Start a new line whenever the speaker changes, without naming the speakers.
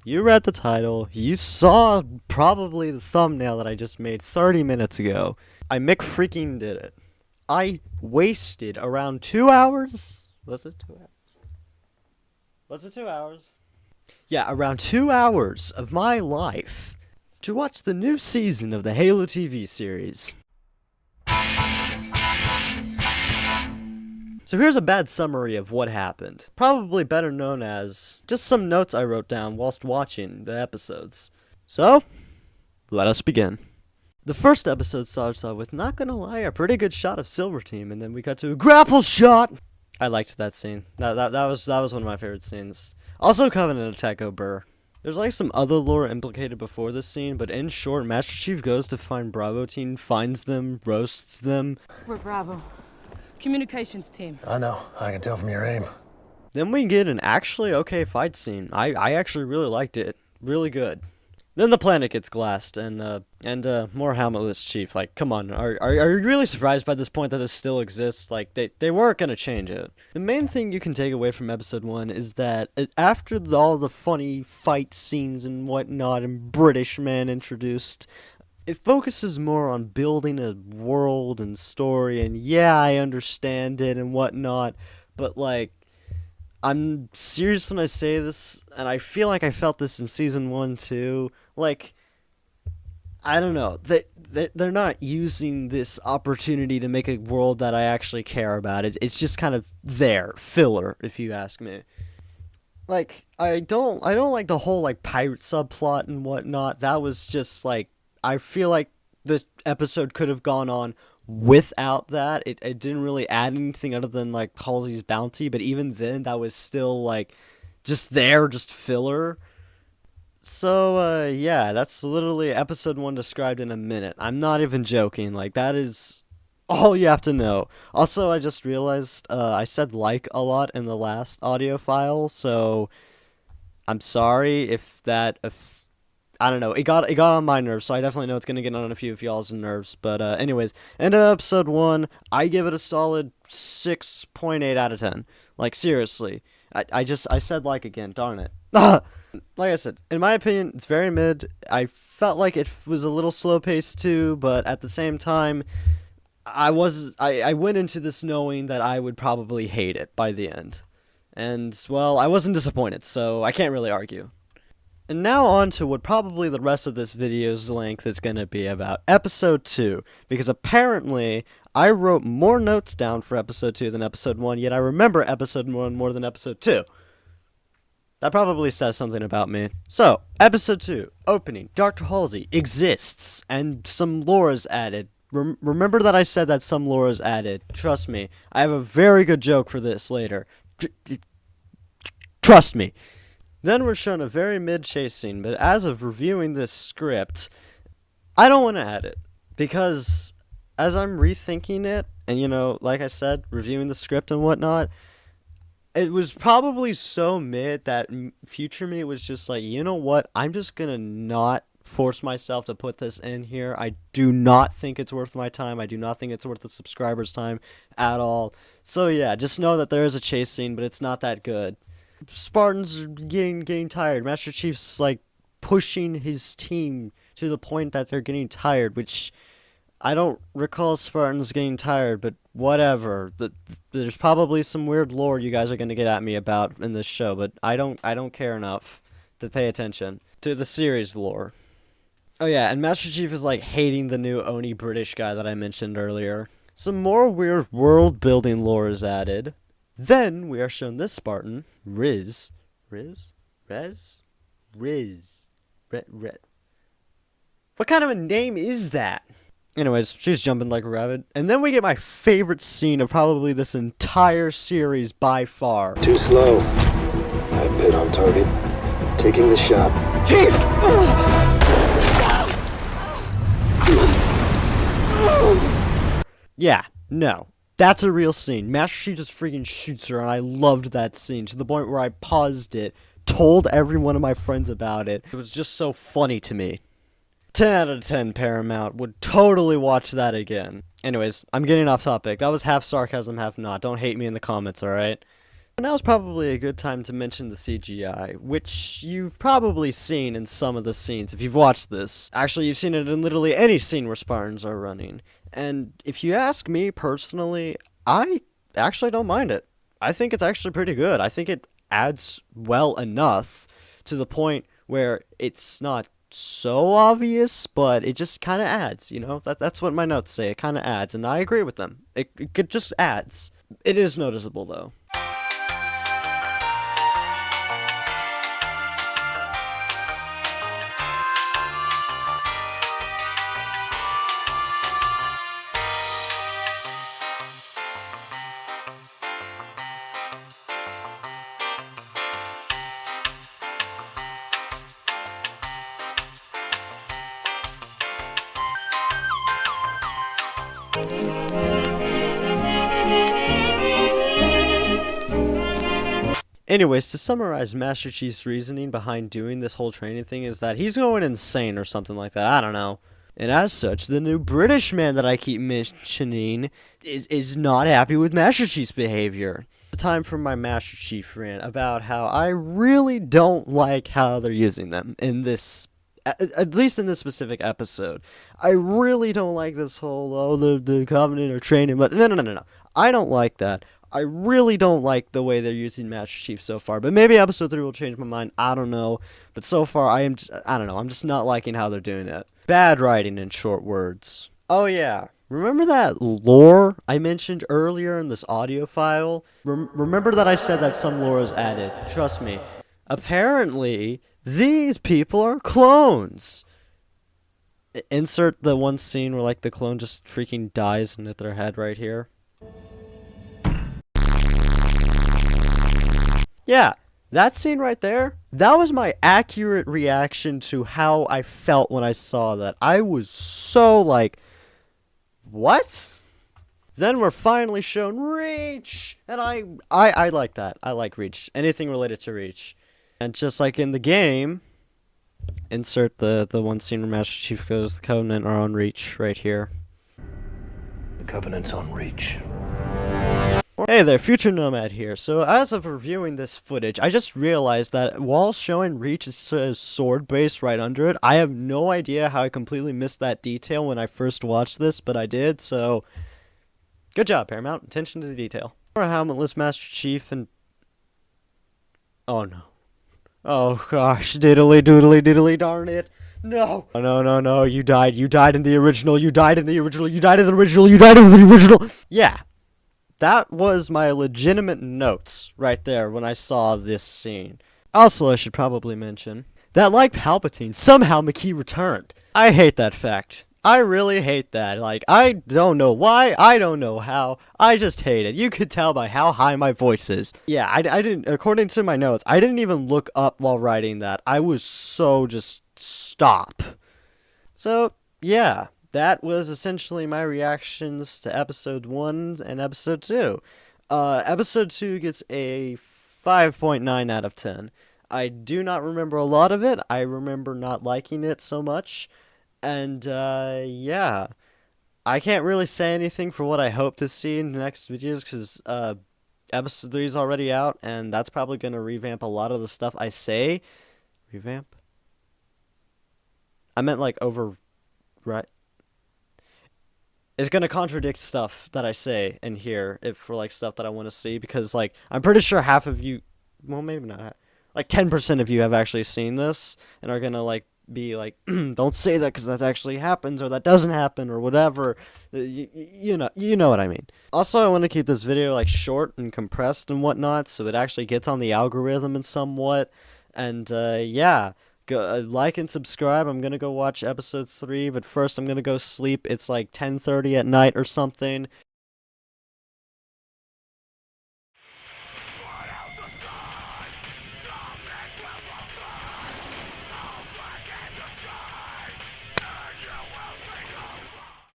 You read the title. You saw probably the thumbnail that I just made 30 minutes ago. I freaking did it. I wasted around 2 hours. Was it 2 hours? Was it 2 hours? Yeah, around 2 hours of my life to watch the new season of the Halo TV series. So here's a bad summary of what happened. Probably better known as just some notes I wrote down whilst watching the episodes. So, let us begin. The first episode starts off with, not gonna lie, a pretty good shot of Silver Team, and then we got to a grapple shot! I liked that scene. That was one of my favorite scenes. Also Covenant attack Burr. There's like some other lore implicated before this scene, but in short, Master Chief goes to find Bravo Team, finds them, roasts them.
We're Bravo. Communications team.
I know. I can tell from your aim.
Then we get an actually okay fight scene. I actually really liked it. Really good. Then the planet gets glassed, and more helmetless Chief. Like, come on, are you really surprised by this point that this still exists? Like, they weren't gonna change it. The main thing you can take away from episode 1 is that after all the funny fight scenes and whatnot, and British man introduced, it focuses more on building a world and story, and yeah, I understand it and whatnot, but like, I'm serious when I say this, and I feel like I felt this in season 1 too. Like, I don't know, they're not using this opportunity to make a world that I actually care about. It's just kind of there, filler, if you ask me. Like, I don't like the whole like pirate subplot and whatnot. That was just like, I feel like the episode could have gone on without that. It didn't really add anything other than like Halsey's bounty, but even then that was still like just there, just filler. So yeah, that's literally episode 1 described in a minute. I'm not even joking. Like, that is all you have to know. Also, I just realized I said like a lot in the last audio file, so I'm sorry if I don't know, it got on my nerves, so I definitely know it's gonna get on a few of y'all's nerves. But anyways, end of episode 1, I give it a solid 6.8 out of 10. Like, seriously, I said like again, darn it. Like I said, in my opinion, it's very mid. I felt like it was a little slow paced too, but at the same time, I went into this knowing that I would probably hate it by the end, and well, I wasn't disappointed, so I can't really argue. And now on to what probably the rest of this video's length is going to be about, episode 2, because apparently I wrote more notes down for episode 2 than episode 1, yet I remember episode 1 more than episode 2. That probably says something about me. So, episode 2, opening, Dr. Halsey exists, and some lore is added. Remember that I said that some lore is added. Trust me, I have a very good joke for this later. Trust me. Then we're shown a very mid-chase scene, but as of reviewing this script, I don't want to add it, because as I'm rethinking it, and you know, like I said, reviewing the script and whatnot, it was probably so mid that future me was just like, you know what, I'm just gonna not force myself to put this in here. I do not think it's worth my time. I do not think it's worth the subscribers' time at all. So yeah, just know that there is a chase scene, but it's not that good. Spartans are getting tired. Master Chief's like pushing his team to the point that they're getting tired, which I don't recall Spartans getting tired, but whatever. There's probably some weird lore you guys are gonna get at me about in this show, but I don't care enough to pay attention to the series lore. Oh yeah, and Master Chief is like hating the new Oni British guy that I mentioned earlier. Some more weird world building lore is added. Then we are shown this Spartan, Riz. What kind of a name is that? Anyways, she's jumping like a rabbit. And then we get my favorite scene of probably this entire series by far.
Too slow. I bit on target. Taking the shot.
Chief! Yeah, no. That's a real scene. Master Chief just freaking shoots her, and I loved that scene to the point where I paused it, told every one of my friends about it. It was just so funny to me. 10 out of 10 Paramount. Would totally watch that again. Anyways, I'm getting off topic. That was half sarcasm, half not. Don't hate me in the comments, alright? Now's probably a good time to mention the CGI, which you've probably seen in some of the scenes if you've watched this. Actually, you've seen it in literally any scene where Spartans are running. And if you ask me personally, I actually don't mind it. I think it's actually pretty good. I think it adds well enough to the point where it's not so obvious, but it just kind of adds, you know? That's what my notes say. It kind of adds, and I agree with them. It just adds. It is noticeable, though. Anyways, to summarize Master Chief's reasoning behind doing this whole training thing is that he's going insane or something like that. I don't know. And as such, the new British man that I keep mentioning is not happy with Master Chief's behavior. It's time for my Master Chief rant about how I really don't like how they're using them in this, at least in this specific episode. I really don't like this whole, oh, the Covenant are training, but no. I don't like that. I really don't like the way they're using Master Chief so far, but maybe episode 3 will change my mind. I don't know, but so far I don't know. I'm just not liking how they're doing it. Bad writing, in short words. Oh yeah, remember that lore I mentioned earlier in this audio file? Remember that I said that some lore is added. Trust me. Apparently, these people are clones. Insert the one scene where like the clone just freaking dies and hit their head right here. Yeah, that scene right there, that was my accurate reaction to how I felt when I saw that. I was so like, what? Then we're finally shown Reach! And I like that. I like Reach. Anything related to Reach. And just like in the game, insert the one scene where Master Chief goes, the Covenant are on Reach right here.
The Covenant's on Reach.
Hey there, Future Nomad here. So as of reviewing this footage, I just realized that while showing Reach, it says sword base right under it. I have no idea how I completely missed that detail when I first watched this, but I did, so good job, Paramount. Attention to the detail. Or a helmetless Master Chief and... oh no. Oh gosh, diddly darn it. No. No, you died in the original, you died in the original. Yeah. That was my legitimate notes right there when I saw this scene. Also, I should probably mention that, like Palpatine, somehow McKee returned. I hate that fact. I really hate that. Like, I don't know why, I don't know how, I just hate it. You could tell by how high my voice is. Yeah, I didn't, according to my notes, I didn't even look up while writing that. I was so just stop. So, yeah. That was essentially my reactions to episode 1 and episode 2. Episode 2 gets a 5.9 out of 10. I do not remember a lot of it. I remember not liking it so much. And, yeah. I can't really say anything for what I hope to see in the next videos, because, episode 3 is already out, and that's probably going to revamp a lot of the stuff I say. Revamp? I meant, like, right? It's going to contradict stuff that I say in here for like stuff that I want to see, because like I'm pretty sure half of you, well maybe not, like 10% of you have actually seen this and are going to like be like, don't say that because that actually happens or that doesn't happen or whatever. You know what I mean. Also, I want to keep this video like short and compressed and whatnot, so it actually gets on the algorithm and somewhat. And yeah. Like and subscribe. I'm gonna go watch episode 3, but first I'm gonna go sleep. It's like 10:30 at night or something.